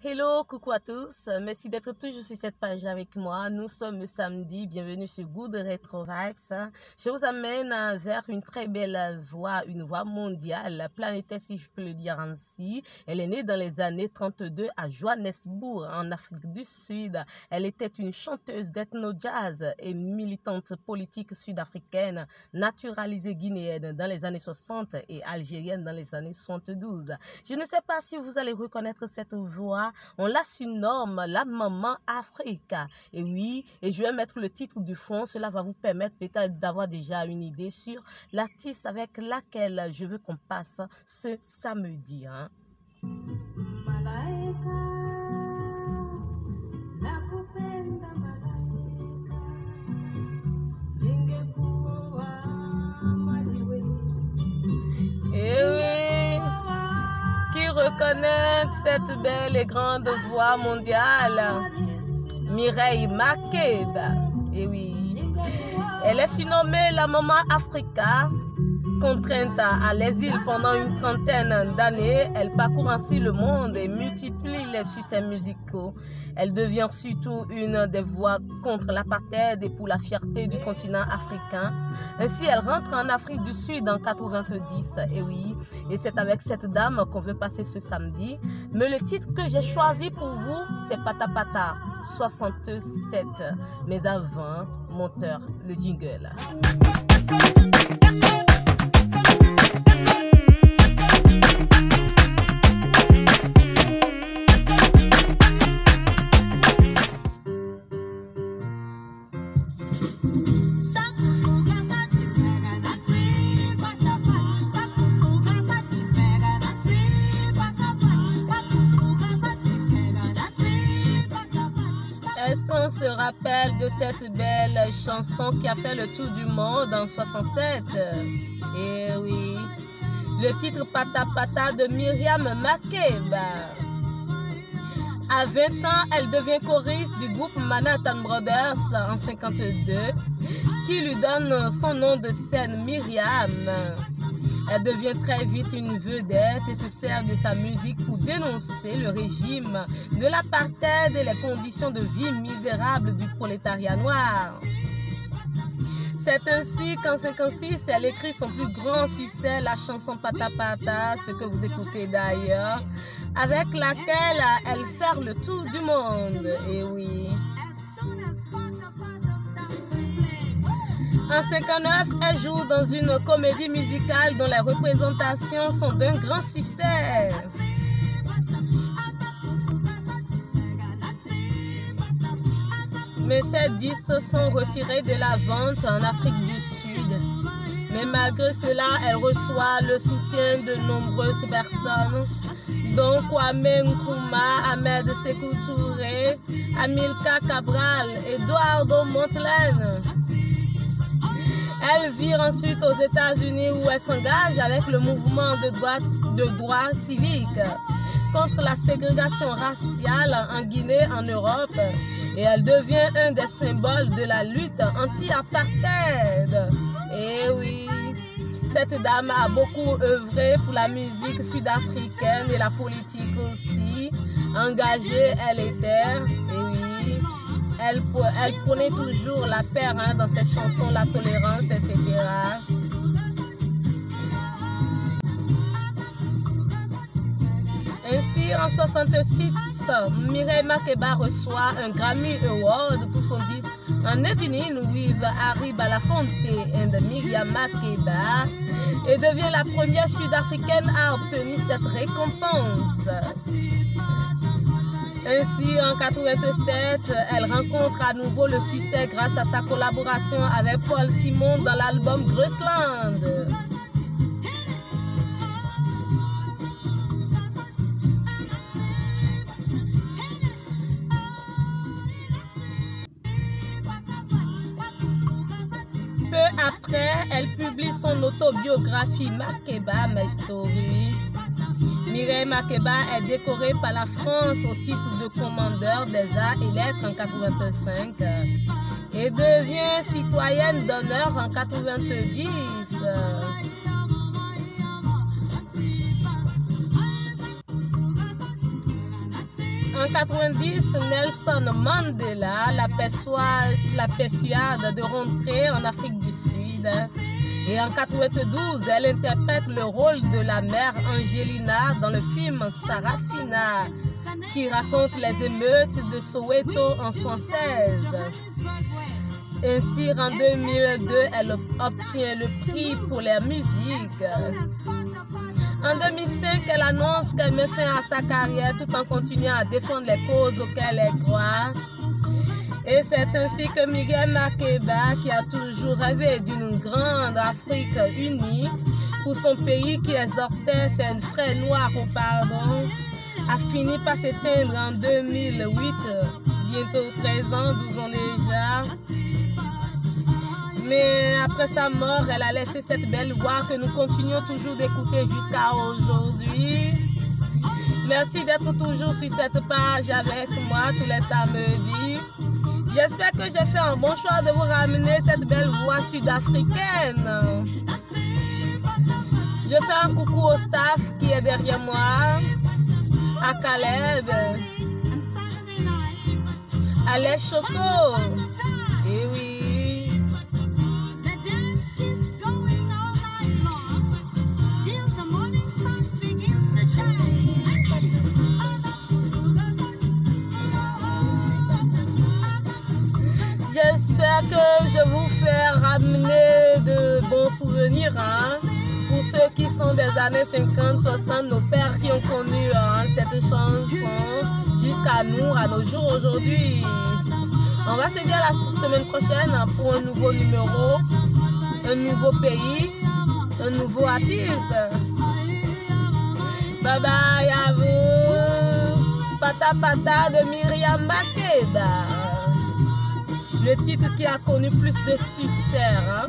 Hello, coucou à tous. Merci d'être toujours sur cette page avec moi. Nous sommes samedi. Bienvenue sur Good Retro Vibes. Je vous amène vers une très belle voix, une voix mondiale, planétaire si je peux le dire ainsi. Elle est née dans les années 32 à Johannesburg, en Afrique du Sud. Elle était une chanteuse d'ethno-jazz et militante politique sud-africaine, naturalisée guinéenne dans les années 60 et algérienne dans les années 72. Je ne sais pas si vous allez reconnaître cette voix. On la surnomme la Maman Africa. Et oui, et je vais mettre le titre du fond. Cela va vous permettre peut-être d'avoir déjà une idée sur l'artiste avec laquelle je veux qu'on passe ce samedi. Et oui, qui reconnaît cette belle et grande voix mondiale? Mireille Makeba. Et oui, elle est surnommée la Maman Africa. Contrainte à l'exil pendant une trentaine d'années, elle parcourt ainsi le monde et multiplie les succès musicaux. Elle devient surtout une des voix contre l'apartheid et pour la fierté du continent africain. Ainsi, elle rentre en Afrique du Sud en 90. Et oui, et c'est avec cette dame qu'on veut passer ce samedi. Mais le titre que j'ai choisi pour vous, c'est Pata Pata 67. Mais avant, monteur, le jingle. Est-ce qu'on se rappelle de cette belle chanson qui a fait le tour du monde en 67? Eh oui, le titre Pata Pata de Miriam Makeba. À 20 ans, elle devient choriste du groupe Manhattan Brothers en 52, qui lui donne son nom de scène Myriam. Elle devient très vite une vedette et se sert de sa musique pour dénoncer le régime de l'apartheid et les conditions de vie misérables du prolétariat noir. C'est ainsi qu'en 1956, elle écrit son plus grand succès, la chanson Pata Pata, ce que vous écoutez d'ailleurs, avec laquelle elle fait le tour du monde. Et oui. En 1959, elle joue dans une comédie musicale dont les représentations sont d'un grand succès. Mais ces disques sont retirés de la vente en Afrique du Sud. Mais malgré cela, elle reçoit le soutien de nombreuses personnes, dont Kwame Nkrumah, Ahmed Sékou Touré, Amilcar Cabral, Eduardo Montlane. Elle vire ensuite aux États-Unis où elle s'engage avec le mouvement de droit civique contre la ségrégation raciale en Guinée, en Europe, et elle devient un des symboles de la lutte anti-apartheid. Et oui, cette dame a beaucoup œuvré pour la musique sud-africaine et la politique aussi. Engagée, elle était, et oui, elle prônait toujours la paix dans ses chansons, la tolérance, etc. Ainsi, en 1966, Mireille Makeba reçoit un Grammy Award pour son disque An Evening with Harry Belafonte and Miriam Makeba et devient la première sud-africaine à obtenir cette récompense. Ainsi, en 1987, elle rencontre à nouveau le succès grâce à sa collaboration avec Paul Simon dans l'album Graceland. Peu après, elle publie son autobiographie Makeba, My Story. Mireille Makeba est décorée par la France au titre de commandeur des arts et lettres en 1985 et devient citoyenne d'honneur en 1990. En 90, Nelson Mandela la persuade de rentrer en Afrique du Sud. Et en 92, elle interprète le rôle de la mère Angelina dans le film Sarafina, qui raconte les émeutes de Soweto en 1976. Ainsi, en 2002, elle obtient le prix pour la musique. En 2005, elle annonce qu'elle met fin à sa carrière tout en continuant à défendre les causes auxquelles elle croit. Et c'est ainsi que Miriam Makeba, qui a toujours rêvé d'une grande Afrique unie pour son pays qui exhortait ses frères noirs au pardon, a fini par s'éteindre en 2008, bientôt 13 ans, 12 ans déjà. Mais après sa mort, elle a laissé cette belle voix que nous continuons toujours d'écouter jusqu'à aujourd'hui. Merci d'être toujours sur cette page avec moi tous les samedis. J'espère que j'ai fait un bon choix de vous ramener cette belle voix sud-africaine. Je fais un coucou au staff qui est derrière moi, à Caleb, à Les Choco, et oui. J'espère que je vous fais ramener de bons souvenirs, hein? Pour ceux qui sont des années 50, 60, nos pères qui ont connu cette chanson jusqu'à nous, à nos jours aujourd'hui. On va se dire la semaine prochaine pour un nouveau numéro, un nouveau pays, un nouveau artiste. Bye bye à vous. Pata Pata de Miriam Makeba. Le titre qui a connu plus de succès. Hein?